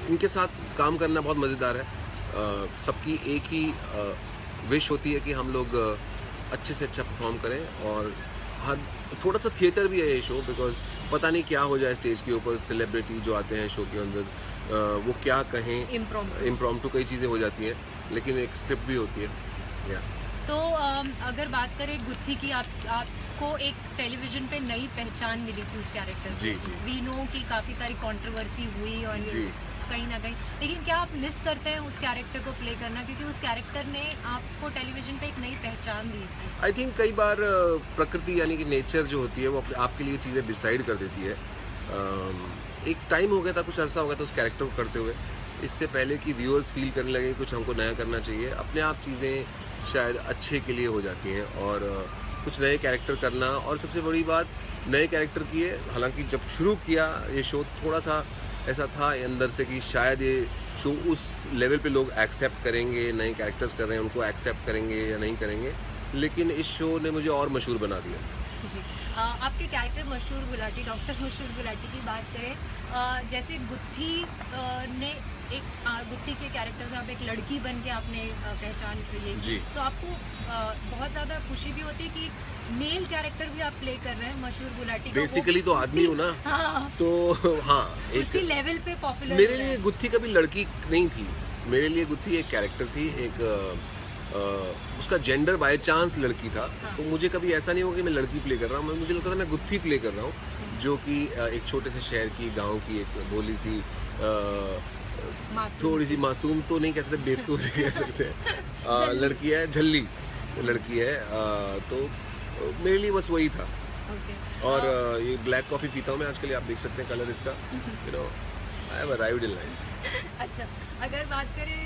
इनके साथ काम करना बहुत मज़ेदार है। सबकी एक ही विश होती है कि हम लोग अच्छे से अच्छा परफॉर्म करें, और हर थोड़ा सा थिएटर भी है ये शो, बिकॉज पता नहीं क्या हो जाए स्टेज के ऊपर, सेलिब्रिटी जो आते हैं शो के अंदर वो क्या कहें, इम्प्रॉम्प्टू कई चीज़ें हो जाती हैं, लेकिन एक स्क्रिप्ट भी होती है। या तो अगर बात करें गुत्थी की, आपको एक टेलीविजन पे नई पहचान मिली थी उस कैरेक्टर से। वी नो कि काफ़ी सारी कंट्रोवर्सी हुई और कहीं ना कहीं, लेकिन क्या आप मिस करते हैं उस कैरेक्टर को प्ले करना, क्योंकि उस कैरेक्टर ने आपको टेलीविजन पे एक नई पहचान दी थी? आई थिंक कई बार प्रकृति यानी कि नेचर जो होती है वो आपके लिए चीज़ें डिसाइड कर देती है। एक टाइम हो गया था, कुछ अरसा हो गया था उस कैरेक्टर को करते हुए, इससे पहले कि व्यूअर्स फील करने लगे कुछ हमको नया करना चाहिए, अपने आप चीज़ें शायद अच्छे के लिए हो जाती हैं, और कुछ नए कैरेक्टर करना, और सबसे बड़ी बात नए कैरेक्टर की है। हालांकि जब शुरू किया ये शो थोड़ा सा ऐसा था अंदर से कि शायद ये शो उस लेवल पे लोग एक्सेप्ट करेंगे, नए कैरेक्टर्स कर रहे हैं उनको एक्सेप्ट करेंगे या नहीं करेंगे, लेकिन इस शो ने मुझे और मशहूर बना दिया। जी। आपके कैरेक्टर मशहूर गुलाटी, डॉक्टर मशहूर गुलाटी की बात करें, जैसे गुत्थी ने एक गुत्थी के कैरेक्टर में आप एक लड़की बन के आपने पहचान की, तो आपको बहुत ज़्यादा खुशी भी होती है कि मेल कैरेक्टर भी आप प्ले कर रहे हैं मशहूर गुलाटी। बेसिकली तो आदमी हूँ ना। हाँ। तो हाँ, इसी लेवल पे पॉपुलर। मेरे लिए गुत्थी कभी लड़की नहीं थी, मेरे लिए गुत्थी एक कैरेक्टर थी, एक उसका जेंडर बाय चांस लड़की था। हाँ। तो मुझे कभी ऐसा नहीं हुआ कि मैं लड़की प्ले कर रहा हूँ, मुझे लगता था मैं गुत्थी प्ले कर रहा हूँ, जो कि एक छोटे से शहर की, गांव की एक भोली सी थोड़ी सी मासूम तो नहीं कह सकते, बेवकूफ़ से कह सकते हैं, लड़की है, झल्ली लड़की है। तो मेरे लिए बस वही था। और ये ब्लैक कॉफ़ी पीता हूँ मैं आजकल, आप देख सकते हैं कलर इसका, you know I have arrived in life. अच्छा, अगर बात करें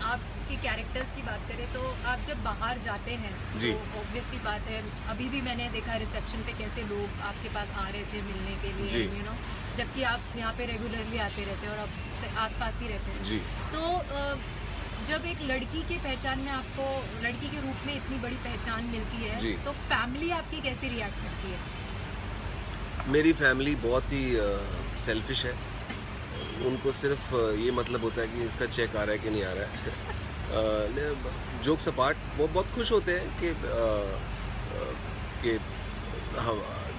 आपके कैरेक्टर्स की बात करें, तो आप जब बाहर जाते हैं तो ऑब्वियस सी बात है, अभी भी मैंने देखा रिसेप्शन पे कैसे लोग आपके पास आ रहे थे मिलने के लिए, यू नो, जबकि आप यहाँ पे रेगुलरली आते रहते हैं और आप आसपास ही रहते हैं। तो जब एक लड़की की पहचान में आपको, लड़की के रूप में इतनी बड़ी पहचान मिलती है, तो फैमिली आपकी कैसे रिएक्ट करती है? मेरी फैमिली बहुत ही सेल्फिश है, उनको सिर्फ ये मतलब होता है कि इसका चेक आ रहा है कि नहीं आ रहा है। जोक्स अपार्ट, वो बहुत खुश होते हैं कि हाँ,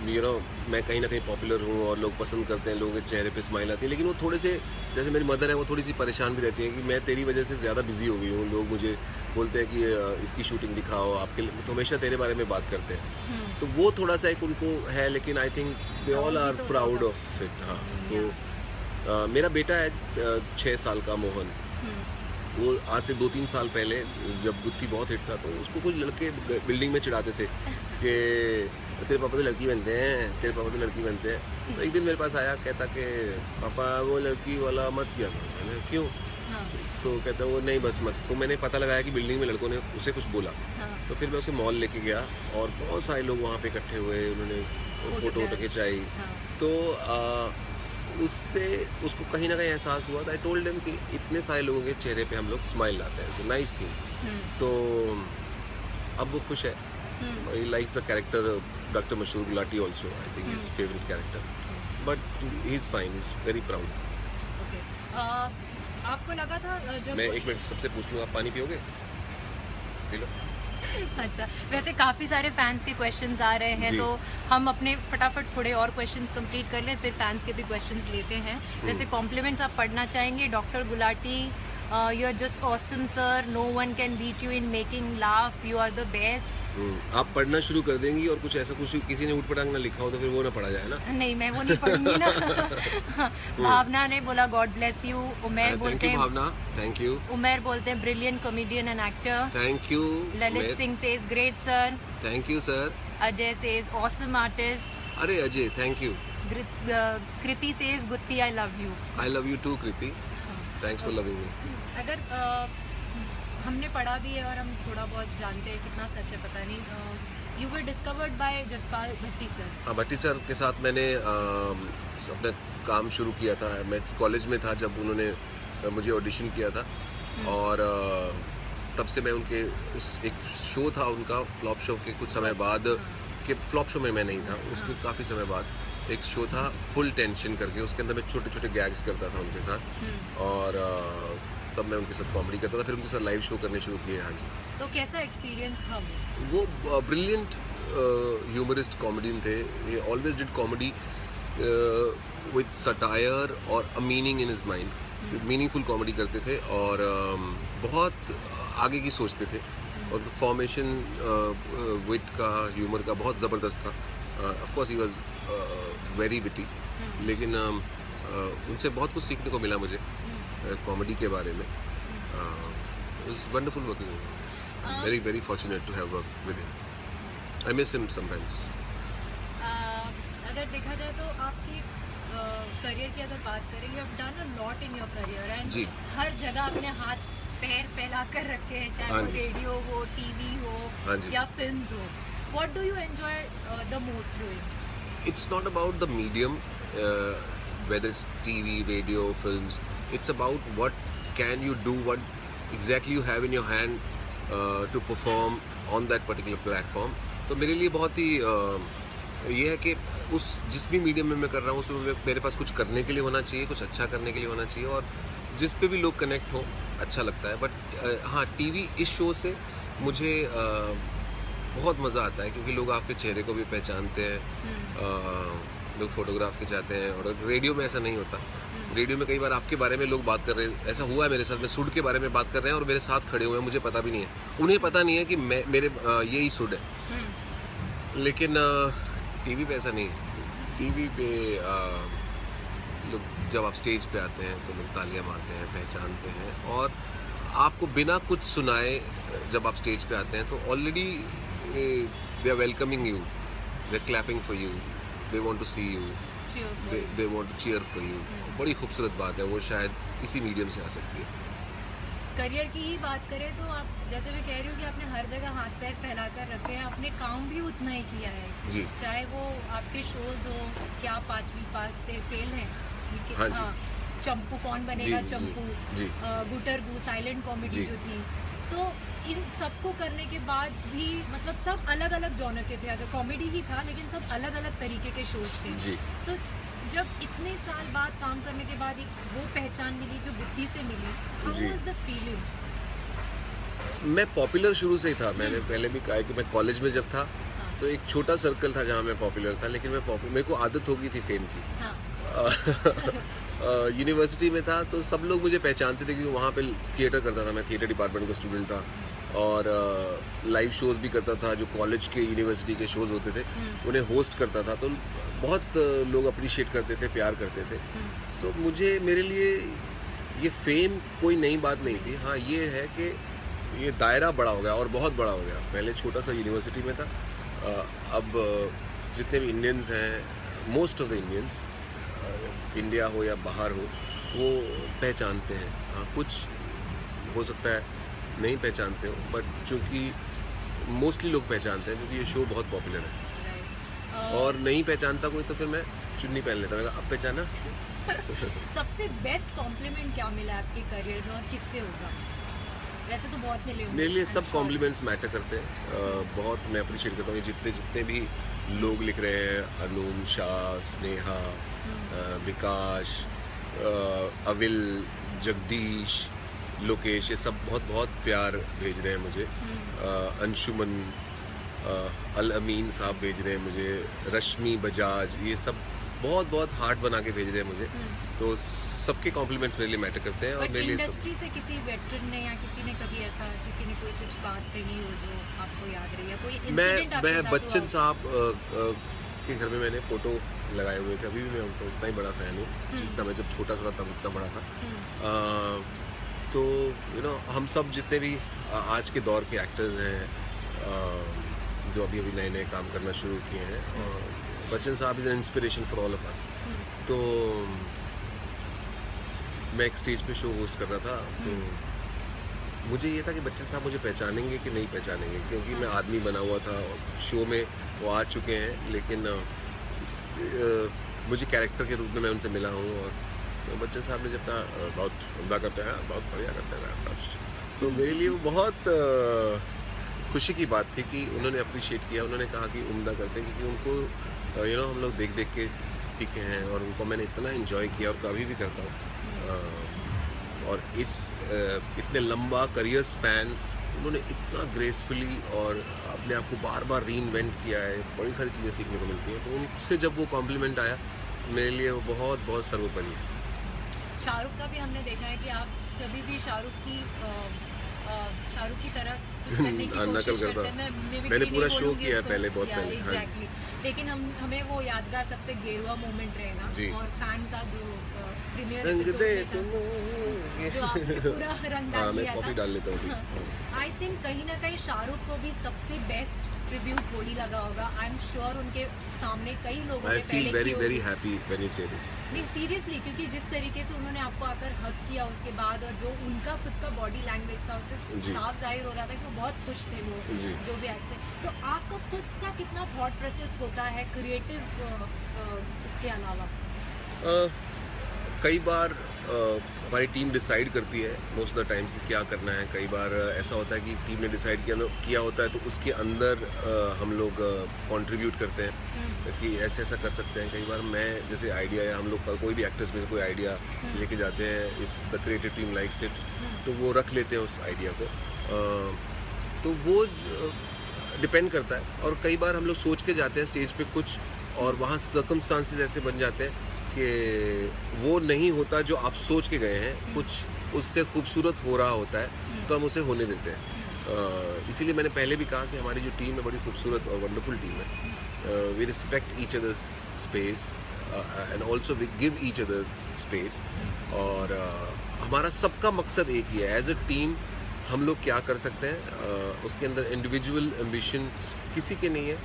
यू नो, मैं कहीं ना कहीं पॉपुलर हूँ और लोग पसंद करते हैं, लोगों के चेहरे पे स्माइल आती है। लेकिन वो थोड़े से, जैसे मेरी मदर है, वो थोड़ी सी परेशान भी रहती है कि मैं तेरी वजह से ज़्यादा बिजी हो गई हूँ, लोग मुझे बोलते हैं कि इसकी शूटिंग दिखाओ, आपके लिए, तो हमेशा तेरे बारे में बात करते हैं। तो वो थोड़ा सा एक उनको है, लेकिन I think they all are proud of it. हाँ, तो मेरा बेटा है 6 साल का, मोहन, वो आज से 2-3 साल पहले जब गुत्थी बहुत हिट था, तो उसको कुछ लड़के बिल्डिंग में चिढ़ाते थे कि तेरे पापा तो लड़की बनते हैं, तेरे पापा तो लड़की बनते हैं। तो एक दिन मेरे पास आया, कहता कि पापा वो लड़की वाला मत किया करो। मैंने क्यों? तो कहता वो नहीं बस मत। तो मैंने पता लगाया कि बिल्डिंग में लड़कों ने उसे कुछ बोला। तो फिर मैं उसे मॉल लेके गया और बहुत सारे लोग वहाँ पे इकट्ठे हुए, उन्होंने फ़ोटो खिंचाई। तो उससे उसको कहीं ना कहीं एहसास हुआ था। आई टोल्ड हिम कि इतने सारे लोगों के चेहरे पे हम लोग स्माइल लाते हैं, सो नाइस थिंग। तो अब वो खुश है। He likes the character doctor Mashoor Gulati also, I think his favourite character, but he is fine, he is very proud. आपको लगा था जब मैं एक मिनट सबसे पूछ लूँ, आप पानी पियोगे? P low. अच्छा, वैसे काफ़ी सारे फैंस के क्वेश्चंस आ रहे हैं, तो हम अपने फटाफट थोड़े और क्वेश्चंस कंप्लीट कर लें, फिर फैंस के भी क्वेश्चंस लेते हैं। वैसे कॉम्प्लीमेंट्स आप पढ़ना चाहेंगे? Doctor Gulati, you are just awesome sir, no one can beat you in making laugh, you are the best. आप पढ़ना शुरू कर देंगी और कुछ ऐसा कुछ किसी ने उठपटांग ना लिखा हो तो फिर वो ना पढ़ा जाए ना। नहीं, मैं वो नहीं पढ़ूंगी ना। भावना ने बोला गॉड ब्लेस यू। उमेर बोलते हैं भावना, थैंक यू। उमेर बोलते हैं brilliant comedian and actor, thank you. Lalit Singh says great sir, thank you sir. Ajay says awesome artist, अरे Ajay thank you. Kriti says Gutthi I love you. I love you too Kriti, thanks for loving me. अगर हमने पढ़ा भी है और हम थोड़ा बहुत जानते हैं, कितना सच है पता नहीं, you were discovered by Jaspal Bhatti sir. हाँ, भट्टी सर के साथ मैंने अपना काम शुरू किया था। मैं कॉलेज में था जब उन्होंने मुझे ऑडिशन किया था, और तब से मैं उनके एक शो था उनका फ्लॉप शो के कुछ समय बाद, के फ्लॉप शो में मैं नहीं था, उसके काफ़ी समय बाद, एक शो था फुल टेंशन करके, उसके अंदर मैं छोटे छोटे गैग्स करता था उनके साथ, और तब मैं उनके साथ कॉमेडी करता था, फिर उनके साथ लाइव शो करने शुरू किए। हाँ जी। तो कैसा एक्सपीरियंस था वो ब्रिलियंट ह्यूमरिस्ट कॉमेडियन थे। He always did comedy with satire और a meaning in his mind. Meaningful comedy करते थे और बहुत आगे की सोचते थे, और फॉर्मेशन विट का, ह्यूमर का बहुत ज़बरदस्त था। Of course he was very witty, लेकिन उनसे बहुत कुछ सीखने को मिला मुझे कॉमेडी के बारे में। It was wonderful working with him. Very very fortunate to have work with him. I miss him sometimes. अगर देखा जाए तो आपकी करियर की अगर बात करें, you have done a lot in your career and हर जगह अपने हाथ पैर फैला कर रखे हैं, चाहे वो रेडियो हो, टीवी हो या फिल्म्स हो। What do you enjoy the most doing? It's not about the medium, whether it's TV, radio, films. It's about what can you do, what exactly you have in your hand to perform on that particular platform. तो मेरे लिए बहुत ही ये है कि उस जिस भी मीडियम में मैं कर रहा हूँ उसमें मेरे पास कुछ करने के लिए होना चाहिए, कुछ अच्छा करने के लिए होना चाहिए, और जिस पे भी लोग कनेक्ट हो अच्छा लगता है। बट हाँ, टीवी इस शो से मुझे बहुत मज़ा आता है, क्योंकि लोग आपके चेहरे को भी पहचानते हैं, लोग फोटोग्राफ खिंचाते हैं, और रेडियो में ऐसा नहीं होता। रेडियो में कई बार आपके बारे में लोग बात कर रहे हैं, ऐसा हुआ है मेरे साथ, मैं सुड के बारे में बात कर रहे हैं और मेरे साथ खड़े हुए हैं, मुझे पता भी नहीं है, उन्हें पता नहीं है कि मेरे यही सुड है। लेकिन टीवी पे ऐसा नहीं है। टीवी पे लोग जब आप स्टेज पे आते हैं तो लोग तालियां मारते हैं, पहचानते हैं, और आपको बिना कुछ सुनाए जब आप स्टेज पे आते हैं तो already they are welcoming you, they are clapping for you, they want to see you, they want to cheer for you. बड़ी खूबसूरत बात है, वो शायद इसी मीडियम से आ सकती है। करियर की ही बात करें तो आप, जैसे मैं कह रही हूँ कि आपने हर जगह हाथ पैर फैला कर रखे हैं, आपने काम भी उतना ही किया है जी। चाहे वो आपके शोज हो कि आप 5वीं पास से फेल हैं, हाँ, चंपू कौन बनेगा जी, चंपू, गुटर गू साइलेंट कॉमेडी जो थी, तो इन सबको करने के बाद भी मतलब सब अलग अलग जॉनर के थे, अगर कॉमेडी ही था लेकिन सब अलग अलग तरीके के शोज थे। तो जब इतने साल बाद काम करने के बाद एक वो पहचान मिली जो बुद्धि से मिली, हाउ वाज द फीलिंग? मैं पॉपुलर शुरू से ही था, मैंने पहले भी कहा कि मैं कॉलेज में जब था तो एक छोटा सर्कल था जहाँ मैं पॉपुलर था, लेकिन मेरे को आदत हो गई थी फेम की। यूनिवर्सिटी में था तो सब लोग मुझे पहचानते थे, क्योंकि वहाँ पे थिएटर करता था, मैं थिएटर डिपार्टमेंट का स्टूडेंट था, और लाइव शोज भी करता था, जो कॉलेज के यूनिवर्सिटी के शोज होते थे उन्हें होस्ट करता था, तो बहुत लोग अप्रिशिएट करते थे, प्यार करते थे। सो मुझे, मेरे लिए ये फेम कोई नई बात नहीं थी। हाँ, ये है कि ये दायरा बड़ा हो गया और बहुत बड़ा हो गया। पहले छोटा सा यूनिवर्सिटी में था, अब जितने भी इंडियंस हैं, most of the Indians, India हो या बाहर हो, वो पहचानते हैं। हाँ, कुछ हो सकता है नहीं पहचानते हो, बट चूँकि मोस्टली लोग पहचानते हैं, क्योंकि ये शो बहुत पॉपुलर है। और नहीं पहचानता कोई तो फिर मैं चुन्नी पहन लेता, मैं अब पहचाना। सबसे बेस्ट कॉम्प्लीमेंट क्या मिला आपके करियर में और किससे होगा? वैसे तो बहुत मिले होंगे। मेरे लिए सब कॉम्प्लीमेंट्स मैटर करते हैं, बहुत मैं अप्रिशिएट करता हूँ। जितने भी लोग लिख रहे हैं, अनूम, शाह, स्नेहा, विकास, अविल, जगदीश, लोकेश, ये सब बहुत प्यार भेज रहे हैं मुझे। अंशुमन, अल अमीन साहब भेज रहे हैं मुझे, रश्मि बजाज, ये सब बहुत हार्ट बना के भेज रहे हैं मुझे। तो सबके कॉम्प्लीमेंट्स मेरे लिए मैटर करते हैं। और मेरे लिए इंडस्ट्री से किसी वेटरन ने या किसी ने कभी ऐसा, किसी ने कोई कुछ बात कही हो जो आपको याद रही है, कोई इंसिडेंट आपके साथ हुआ? बच्चन साहब के घर में मैंने फोटो लगाए हुए थे, अभी भी मैं उनका उतना ही बड़ा फैन हूँ जितना मैं जब छोटा सा था तब उतना बड़ा था। तो हम सब जितने भी आज के दौर के एक्टर्स हैं, जो अभी नए काम करना शुरू किए हैं, बच्चन साहब is an inspiration for all of us. तो मैं एक स्टेज पे शो होस्ट कर रहा था, तो मुझे ये था कि बच्चन साहब मुझे पहचानेंगे कि नहीं पहचानेंगे, क्योंकि मैं आदमी बना हुआ था। शो में वो आ चुके हैं, लेकिन मुझे कैरेक्टर के रूप में मैं उनसे मिला हूँ। और तो बच्चन साहब ने जब कहा बहुत उम्दा करते हैं, बहुत बढ़िया करते हैं, तो मेरे लिए वो बहुत खुशी की बात थी कि उन्होंने अप्रिशिएट किया। उन्होंने कहा कि उम्दा करते हैं, क्योंकि उनको हम लोग देख के सीखे हैं और उनको मैंने इतना एंजॉय किया और कभी भी करता हूँ। और इतने लंबा करियर स्पैन उन्होंने इतना ग्रेसफुली और अपने आप को बार बार रीइन्वेंट किया है, बड़ी सारी चीज़ें सीखने को मिलती हैं। तो उनसे जब वो कॉम्प्लीमेंट आया मेरे लिए वो बहुत बहुत सर्वोपरि है। शाहरुख का भी हमने देखा है कि आप जब भी शाहरुख की तरह करने की कोशिश करते हैं। मैंने पूरा शो किया है पहले, बहुत पहले। एग्जैक्टली। लेकिन हमें वो यादगार सबसे गेरुआ मोमेंट रहेगा और फैन का जो प्रीमियर जो आपने पूरा रंग डाल लिया था। डाल लेता हूँ। आई थिंक कहीं ना कहीं शाहरुख को भी सबसे बेस्ट ट्रिब्यूट वही लगा होगा। आई एम श्योर उनके सामने कई लोगों ने feel very very happy when you से दिस। नहीं सीरियसली, क्योंकि जिस तरीके से उन्होंने आपको आकर हक किया उसके बाद और जो उनका खुद का बॉडी लैंग्वेज था उससे साफ जाहिर हो रहा था कि वो बहुत खुश थे वो जो भी एक्ट से। तो आपका खुद का कितना थॉट प्रोसेस होता है क्रिएटिव इसके अलावा? कई बार हमारी टीम डिसाइड करती है मोस्ट ऑफ द टाइम्स कि क्या करना है। कई बार ऐसा होता है कि टीम ने डिसाइड किया होता है तो उसके अंदर हम लोग कंट्रीब्यूट करते हैं कि ऐसे ऐसा कर सकते हैं। कई बार मैं जैसे आइडिया है, हम लोग का कोई भी एक्टर्स में कोई आइडिया लेके जाते हैं, if the creative team likes it तो वो रख लेते हैं उस आइडिया को। तो वो डिपेंड करता है। और कई बार हम लोग सोच के जाते हैं स्टेज पे कुछ और वहाँ सर्कमस्टांसेस ऐसे बन जाते हैं कि वो नहीं होता जो आप सोच के गए हैं, कुछ उससे खूबसूरत हो रहा होता है तो हम उसे होने देते हैं। इसीलिए मैंने पहले भी कहा कि हमारी जो टीम है बड़ी खूबसूरत और वंडरफुल टीम है। We respect each others space and also we give each others space. और हमारा सबका मकसद एक ही है, एज अ टीम हम लोग क्या कर सकते हैं। उसके अंदर इंडिविजुअल एम्बिशन किसी के नहीं है।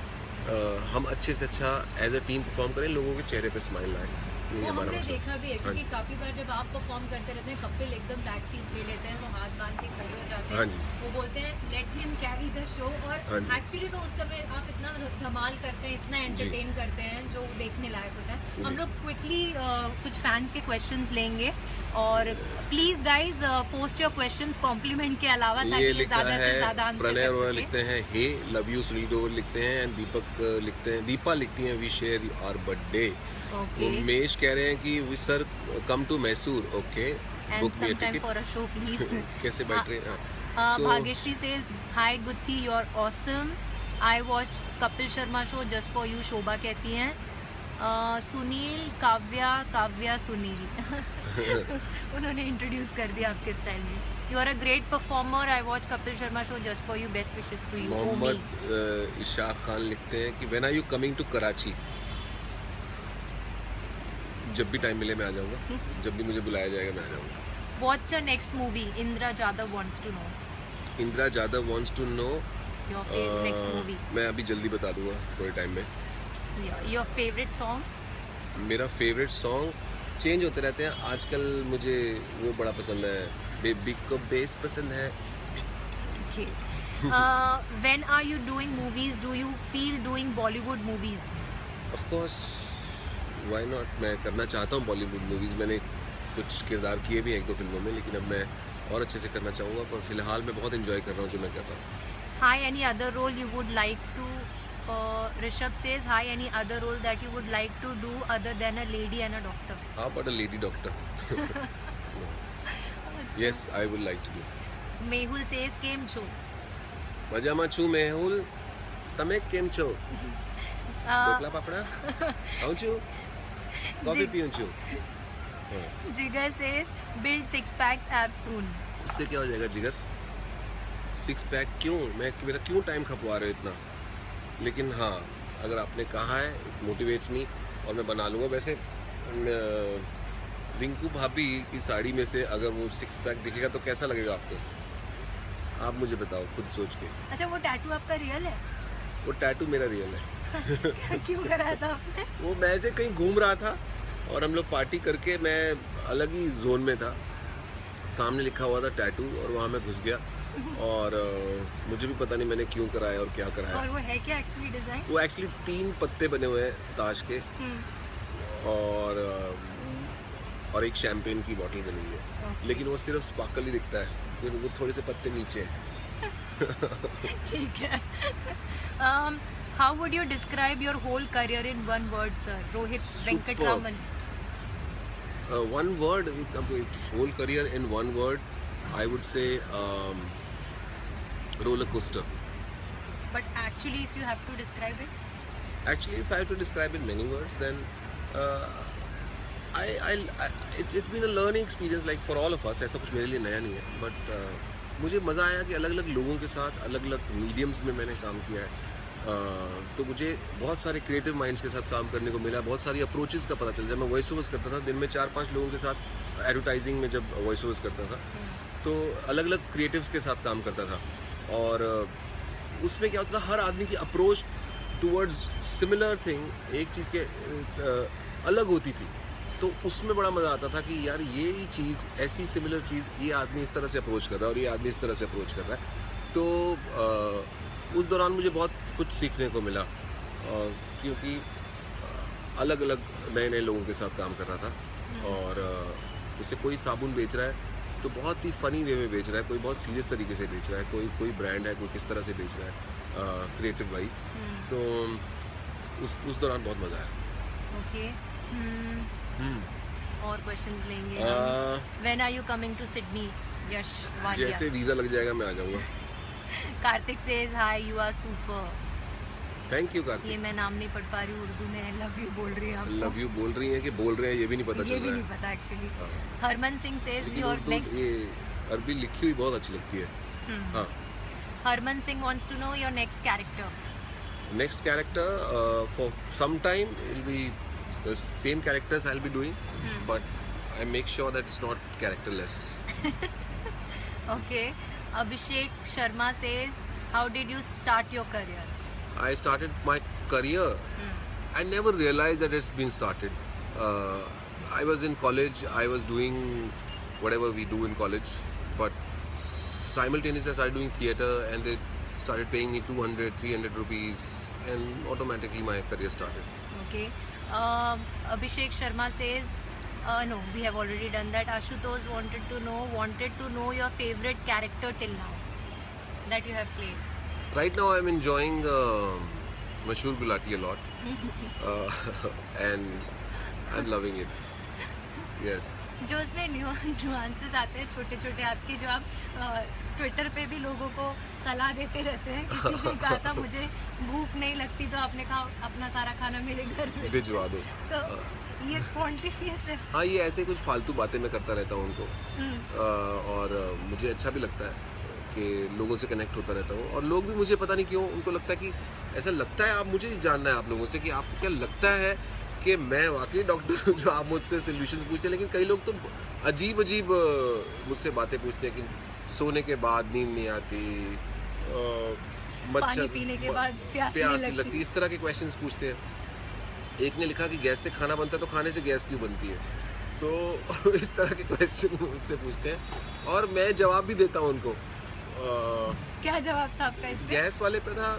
हम अच्छे से अच्छा एज अ टीम परफॉर्म करें, लोगों के चेहरे पे स्माइल लाएं। वो हमने देखा भी है क्योंकि काफी बार जब आप परफॉर्म करते रहते हैं कपिल एकदम बैक सीट ले लेते हैं, वो हाथ बांध के खड़े हो जाते हैं। वो बोलते हैं let him carry the show. और एक्चुअली में उस समय आप इतना धमाल करते हैं, इतना एंटरटेन करते हैं जो देखने लायक होता है। हम लोग क्विकली कुछ फैंस के क्वेश्चंस लेंगे और please guys post your questions compliment के अलावा ताकि ज्यादा से ज्यादा आंसर प्रणय अरोड़ा लिखते हैं hey love you Sunil Grover लिखते हैं एंड दीपा लिखती हैं we share our birthday. Umesh कह रहे हैं कि we sir come to Mysore. Okay book me a ticket for a show please. कैसे बैठ रहे हैं? Bhagyashree says hi Gutthi you are awesome, I watch Kapil Sharma show just for you. Shobha कहती हैं सुनील काव्या सुनील उन्होंने इंट्रोड्यूस कर दिया आपके स्टाइल में। You are a great performer, I watch Kapil Sharma show just for you, best wishes to you. Mohammad Ishaq Khan लिखते हैं कि when are you coming to Karachi? जब भी टाइम मिले मैं आ जाऊंगा, जब भी मुझे बुलाया जाएगा मैं आ जाऊंगा। What's your next movie? Indira Jadhav wants to know. Indira Jadhav wants to know your next movie? मैं अभी जल्दी बता दूंगा थोड़े टाइम में। Your favourite song? मेरा फेवरेट सॉन्ग चेंज होते रहते हैं। आजकल मुझे वो बड़ा पसंद है, बेबी को बेस पसंद है। When are you doing movies do you feel doing Bollywood movies? Of course why not. मैं करना चाहता हूँ बॉलीवुड मूवीज। मैंने कुछ किरदार किए भी हैं 1-2 फिल्मों में, लेकिन अब मैं और अच्छे से करना चाहूँगा। पर फिलहाल मैं बहुत एंजॉय कर रहा हूँ जो मैं कर रहा हूँ। Hi any other role you would like to? Rishabh says hi, any other role that you would like to do other than a lady and a doctor? How about a lady doctor? No. Yes, I would like to do. Mehul says કેમ છો? મજામાં છું મેહુલ, તમે કેમ છો? ઢોકલા પાપડા ખાઉં છું, coffee પીઉં છું। Jigar says build 6 packs abs soon. उससे क्या हो जाएगा जिगर? 6 पैक क्यों? मेरा क्यों टाइम खपवा रहे हो इतना? लेकिन हाँ, अगर आपने कहा है मोटिवेट्स मी और मैं बना लूँगा। वैसे रिंकू भाभी की साड़ी में से अगर वो 6 पैक दिखेगा तो कैसा लगेगा आपको? आप मुझे बताओ खुद सोच के। अच्छा, वो टैटू आपका रियल है? वो टैटू मेरा रियल है। क्यों कराया था आपने? वो मैं ऐसे कहीं घूम रहा था और हम लोग पार्टी करके, मैं अलग ही जोन में था, सामने लिखा हुआ था टैटू और वहाँ मैं घुस गया और मुझे भी पता नहीं मैंने क्यों कराया और क्या कराया। और वो है क्या एक्चुअली डिजाइन? वो एक्चुअली 3 पत्ते बने हुए हैं ताश के और एक शैम्पेन की बोतल बनी हुई है, लेकिन वो सिर्फ स्पार्कल ही दिखता है, फिर वो थोड़े से पत्ते नीचे हैं। ठीक है। How would you describe your whole career in one word, sir? Rohit Venkatraman. One word, whole career in one word, I would say roller coaster. But actually, if you have to describe it, Actually, if I have to describe in many words, then it's been a learning experience like for all of us. ऐसा कुछ मेरे लिए नया नहीं है, but मुझे मज़ा आया कि अलग अलग लोगों के साथ अलग अलग मीडियम्स में मैंने काम किया है। तो मुझे बहुत सारे क्रिएटिव माइंड्स के साथ काम करने को मिला, बहुत सारी अप्रोचेस का पता चला। जब मैं वॉइस ओवर्स करता था, दिन में 4-5 लोगों के साथ एडवर्टाइजिंग में जब वॉइस ओवर्स करता था, तो अलग अलग क्रिएटिव्स के साथ काम करता था। और उसमें क्या होता था, हर आदमी की अप्रोच टूवर्ड्स सिमिलर थिंग एक चीज़ के अलग होती थी। तो उसमें बड़ा मज़ा आता था कि यार ये चीज़, ऐसी सिमिलर चीज़, ये आदमी इस तरह से अप्रोच कर रहा है और ये आदमी इस तरह से अप्रोच कर रहा है। तो उस दौरान मुझे बहुत कुछ सीखने को मिला, क्योंकि अलग अलग नए नए लोगों के साथ काम कर रहा था। और जैसे कोई साबुन बेच रहा है तो बहुत ही फ़नी वे में बेच रहा है, कोई बहुत सीरियस तरीके से बेच रहा है, कोई ब्रांड है, कोई किस तरह से बेच रहा है क्रिएटिव वाइज। तो उस दौरान बहुत मज़ा आया। ओके। और क्वेश्चन लेंगे। When are you coming to Sydney? Yash Wadia. जैसे वीज़ा लग जाएगा मैं आ जाऊँगा। Kartik says hi, you are super. Thank you Kartik. ये मैं नाम नहीं पढ़ पा रही हूँ, उर्दू में लव यू बोल रही है। लव यू बोल रही हैं कि बोल रहे हैं ये भी नहीं पता चल रहा है। ये भी नहीं पता actually. Harman Singh says your next. ये अरबी लिखी हुई बहुत अच्छी लगती है। हाँ। Harman Singh wants to know your next character. Next character, for some time it will be the same characters I'll be doing, but I make sure that it's not characterless. Okay. Abhishek Sharma says, how did you start your career? I started my career. I never realized that it's been started. I was in college. I was doing whatever we do in college, but simultaneously I started doing theatre, and they started paying me 200-300 rupees, and automatically my career started. Okay. Abhishek Sharma says, no, we have already done that. Ashutosh wanted to know your favorite character till now that you have played. Right now I'm enjoying Mashhoor Gulati a lot, and I'm loving it. Yes. जो उसमें nuances आते हैं छोटे छोटे आपके, जो आप Twitter पे भी लोगों को सलाह देते रहते हैं। किसी ने कहा था मुझे भूख नहीं लगती तो आपने कहा अपना सारा खाना मेरे घर पे भिजवा दो। तो ये स्पॉन्टेनियस है। हाँ, ये ऐसे कुछ फालतू बातें मैं करता रहता हूँ उनको, और मुझे अच्छा भी लगता है कि लोगों से कनेक्ट होता रहता हूँ। और लोग भी मुझे पता नहीं क्यों उनको लगता है कि ऐसा लगता है, आप मुझे जानना है आप लोगों से कि आपको क्या लगता है कि मैं वाकई डॉक्टर हूँ जो आप मुझसे सोल्यूशन पूछते हैं। लेकिन कई लोग तो अजीब अजीब मुझसे बातें पूछते हैं कि सोने के बाद नींद नहीं आती, मच्छर पानी पीने के बाद प्यास नहीं लगती, इस तरह के क्वेश्चंस पूछते हैं। एक ने लिखा कि गैस से खाना बनता है तो खाने से गैस क्यों बनती है। तो इस तरह के क्वेश्चन मुझसे पूछते हैं और मैं जवाब भी देता हूँ उनको। क्या जवाब था आपका इस पे? गैस वाले पे था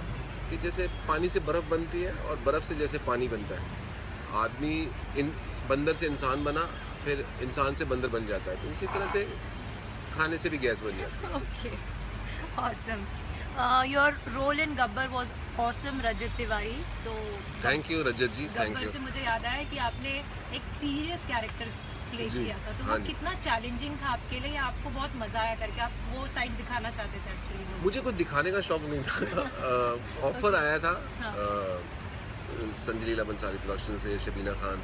कि जैसे पानी से बर्फ बनती है और बर्फ से जैसे पानी बनता है, आदमी बंदर से इंसान बना, फिर इंसान से बंदर बन जाता है, तो उसी तरह से खाने से भी गैस बन जाती है। Okay, awesome. Your role in Gabbar was awesome, Rajat Tiwari. तो thank you Rajat ji, thank Gabbar you. से मुझे याद आया कि आपने एक सीरियस कैरेक्टर प्ले किया था, तो वो कितना चैलेंजिंग था आपके लिए, आपको बहुत मजा आया करके, आप वो साइड दिखाना चाहते थे एक्चुअली? मुझे कुछ दिखाने का शौक नहीं था। ऑफर आया था संजय लीला बंसाली प्रोडक्शन से, शबीना खान,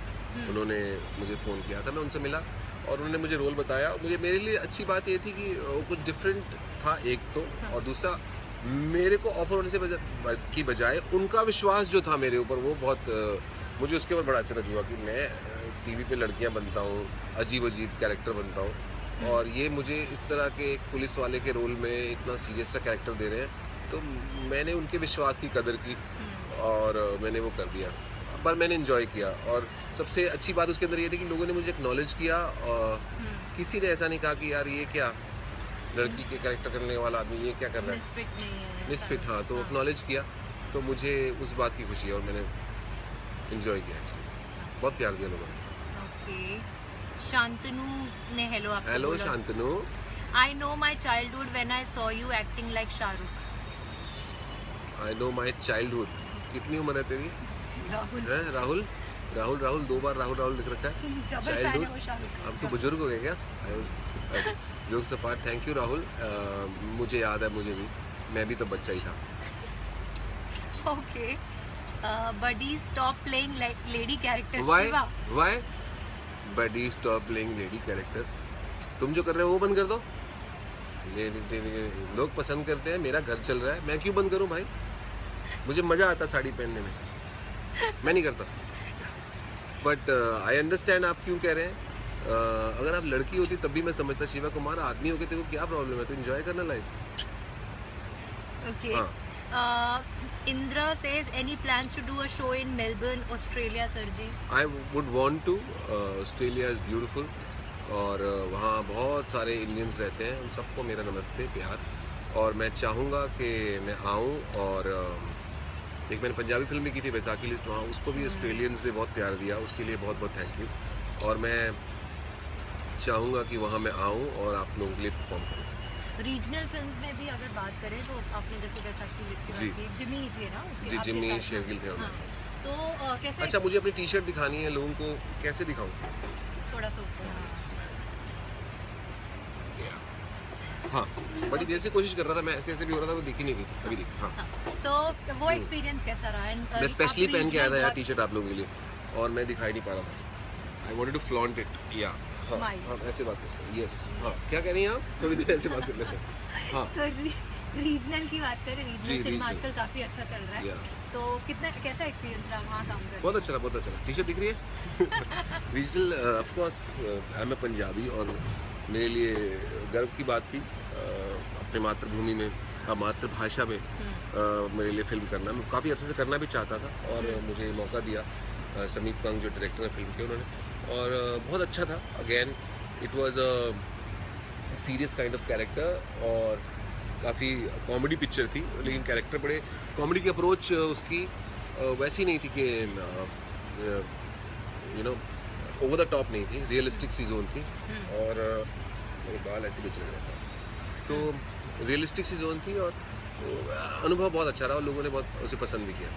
उन्होंने मुझे फ़ोन किया था, मैं उनसे मिला और उन्होंने मुझे रोल बताया। मेरे लिए अच्छी बात ये थी कि वो कुछ डिफरेंट था एक तो, और दूसरा मेरे को ऑफर होने से की बजाय उनका विश्वास जो था मेरे ऊपर, वो बहुत मुझे उसके ऊपर बड़ा अचरज हुआ कि मैं टीवी पे लड़कियां बनता हूँ, अजीब अजीब कैरेक्टर बनता हूँ, और ये मुझे इस तरह के एक पुलिस वाले के रोल में इतना सीरियस सा कैरेक्टर दे रहे हैं। तो मैंने उनके विश्वास की कदर की और मैंने वो कर दिया, पर मैंने एंजॉय किया। और सबसे अच्छी बात उसके अंदर ये थी कि लोगों ने मुझे एक्नॉलेज किया, और किसी ने ऐसा नहीं कहा कि यार ये क्या लड़की के कैरेक्टर करने वाला आदमी ये क्या कर रहा है, मिसफिट। हाँ, तो एक्नॉलेज किया, तो मुझे उस बात की खुशी है और मैंने एंजॉय किया, बहुत प्यार दिया लोगों ने। ओके, शांतनु ने हेलो आपको। Hello Shantanu. I know my childhood when I saw you acting like Shahrukh. I know my childhood कितनी उम्र है तेरी? राहुल। है राहुल? राहुल राहुल 2 बार राहुल राहुल लिख रखा है। डबल फैन है चाइल्डहुड, वो शाहरुख खान अब तो का। बुजुर्ग हो गए क्या? Jokes apart, thank you Rahul. मुझे याद है, मुझे भी, मैं भी तो बच्चा ही था। Okay, buddy stop playing lady character why Shiva. Why buddy stop playing lady character? तुम जो कर रहे हो वो बंद कर दो। लोग पसंद करते हैं, मेरा घर चल रहा है, मैं क्यों बंद करूं भाई? मुझे मजा आता साड़ी पहनने में, मैं नहीं करता। बट आई अंडरस्टैंड आप क्यों कह रहे हैं। अगर आप लड़की होती तब भी मैं समझता, शिवा कुमार आदमी हो के तेरे को क्या प्रॉब्लम है, तो एंजॉय करना लाइफ। ओके, हाँ। Indra says any plans to do a show in Melbourne Australia sir ji? I would want to. Australia is beautiful, और वहाँ बहुत सारे इंडियंस रहते हैं, उन सबको मेरा नमस्ते प्यार। और मैं चाहूँगा कि मैं आऊँ, और एक मैंने पंजाबी फिल्म भी की थी वैसाखी लिस्ट, वहाँ उसको भी ऑस्ट्रेलियंस ने बहुत प्यार दिया, उसके लिए बहुत बहुत थैंक यू। और मैं चाहूँगा कि वहाँ मैं आऊँ और आप लोगों के लिए परफॉर्म करूँ। रीजनल फिल्म्स में भी अगर बात करें तो आपने जैसे वैसाखी लिस्ट की जी। बात की, जिमी थे ना उसके जी, आपके जिमी साथ में? शेरगिल थे हाँ, तो कैसे? अच्छा, मुझे अपनी टी शर्ट दिखानी है लोगों को, कैसे दिखाऊँ? थोड़ा सा ऊपर, हाँ, बड़ी देर से कोशिश कर रहा था मैं, ऐसे ऐसे भी हो रहा था, वो दिख ही नहीं रही, अभी दिख। हाँ, हाँ, तो वो एक्सपीरियंस कैसा रहा? मैं स्पेशली पहन के आया था यार टी शर्ट आप लोगों के लिए, और मैं दिखाई नहीं पा रहा था। I wanted to flaunt it. या हाँ, ऐसे बात करते हैं। यस, हाँ, क्या कह रही हैं आप? थोड़ी देर ऐसे बात कर लेते हैं। हाँ, तो रीजनल की बात करें, रीजनल सिनेमा regional। आजकल काफी अच्छा चल रहा है, या तो कितना कैसा एक्सपीरियंस रहा वहाँ काम करके? बहुत अच्छा रहा, बहुत अच्छा रहा। टी शर्ट दिख रही है? Regional, of course I am Punjabi, और मेरे लिए गर्व की बात थी अपने मातृभूमि में, मातृभाषा में मेरे लिए फिल्म करना। मैं काफ़ी अच्छे से करना भी चाहता था, और मुझे मौका दिया समीप कंग जो डायरेक्टर है फिल्म के, उन्होंने, और बहुत अच्छा था। Again it was a serious kind of character, और काफ़ी कॉमेडी पिक्चर थी, लेकिन कैरेक्टर बड़े कॉमेडी की अप्रोच उसकी वैसी नहीं थी कि you know over the top नहीं थी, रियलिस्टिक सी जोन थी। और मेरे बाल ऐसे भी चल रहे थे, तो रियलिस्टिक सी जोन थी, और अनुभव बहुत अच्छा रहा, और लोगों ने बहुत उसे पसंद भी किया।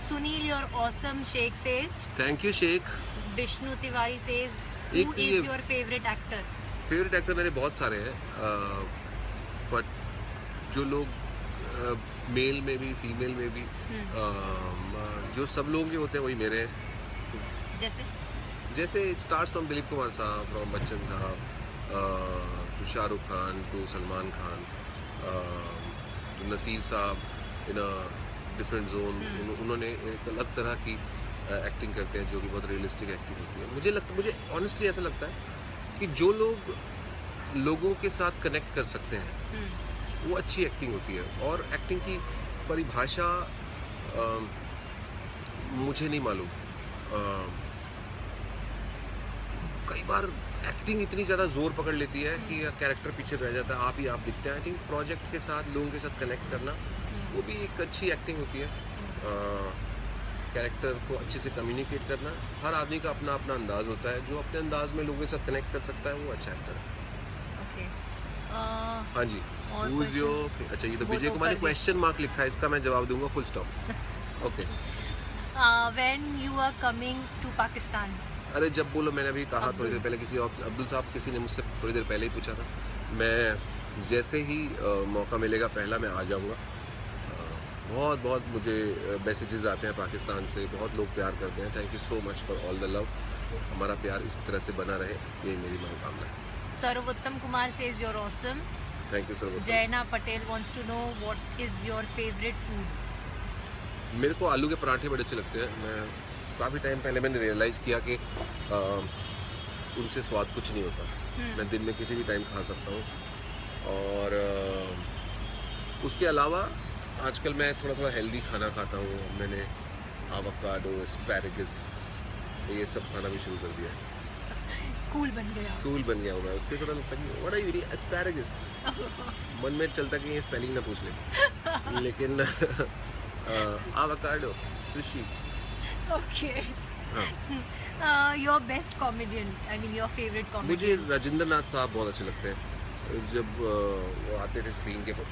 Sunil your awesome Sheikh says. Thank you Sheikh. Vishnu Tiwari says एक हु तो इज ये- your favourite actor? Favourite actor मेरे बहुत सारे हैं, बट जो लोग मेल में भी फीमेल में भी जो सब लोगों के होते हैं वही मेरे हैं। जैसे जैसे it starts from Dilip Kumar sahab, from Bachchan sahab, to Shahrukh Khan, to Salman Khan, to Naseer sahab in a different zone. उन्होंने एक अलग तरह की एक्टिंग करते हैं, जो कि बहुत रियलिस्टिक एक्टिंग होती है। मुझे ऑनेस्टली ऐसा लगता है कि जो लोग लोगों के साथ कनेक्ट कर सकते हैं वो अच्छी एक्टिंग होती है। और एक्टिंग की परिभाषा मुझे नहीं मालूम। कई बार एक्टिंग इतनी ज़्यादा जोर पकड़ लेती है कि कैरेक्टर पीछे रह जाता है, आप ही आप दिखते हैं। आई थिंक प्रोजेक्ट के साथ लोगों के साथ कनेक्ट करना वो भी एक अच्छी एक्टिंग होती है। कैरेक्टर को अच्छे से कम्युनिकेट करना, हर आदमी का अपना अपना अंदाज होता है, जो अपने अंदाज में लोगों के साथ कनेक्ट कर सकता है वो अच्छा एक्टर है। ओके, हाँ जी। और Who's your अच्छा, ये तो वो विजय तो कुमार ने कर दी। क्वेश्चन मार्क लिखा है, इसका मैं जवाब दूंगा full stop. Okay. When you are coming to Pakistan? अरे जब बोलो, मैंने अभी कहा थोड़ी देर पहले, किसी और अब्दुल साहब किसी ने मुझसे थोड़ी देर पहले ही पूछा था। मैं जैसे ही मौका मिलेगा पहला मैं आ जाऊंगा। बहुत बहुत मुझे मैसेजेस आते हैं पाकिस्तान से, बहुत लोग प्यार करते हैं। Thank you so much for all the love. हमारा प्यार इस तरह से बना रहे, ये मेरी मनोकामना है। Sarvottam Kumar says your awesome. Thank you sir. Jaina Patel wants to know what is your favourite food? मेरे को आलू के पराठे बड़े अच्छे लगते हैं। मैं काफ़ी टाइम पहले मैंने रियलाइज़ किया कि उनसे स्वाद कुछ नहीं होता। मैं दिन में किसी भी टाइम खा सकता हूँ। और उसके अलावा आजकल मैं थोड़ा थोड़ा हेल्दी खाना खाता हूँ। मैंने आवाकाडो, एस्पैरागस, ये सब खाना भी शुरू कर दिया है। कूल बन गया। कूल बन गया हूँ मैं, उससे थोड़ा लगता है कि what are you eating asparagus. मन में चलता कि ये स्पेलिंग ना पूछ ले, लेकिन आवाकाडो, सुशी। ओके, हाँ, your best comedian, I mean your favourite मुझे कॉमेडियन? राजेंद्र नाथ साहब बहुत अच्छे लगते हैं। जब वो आते थे स्क्रीन के पर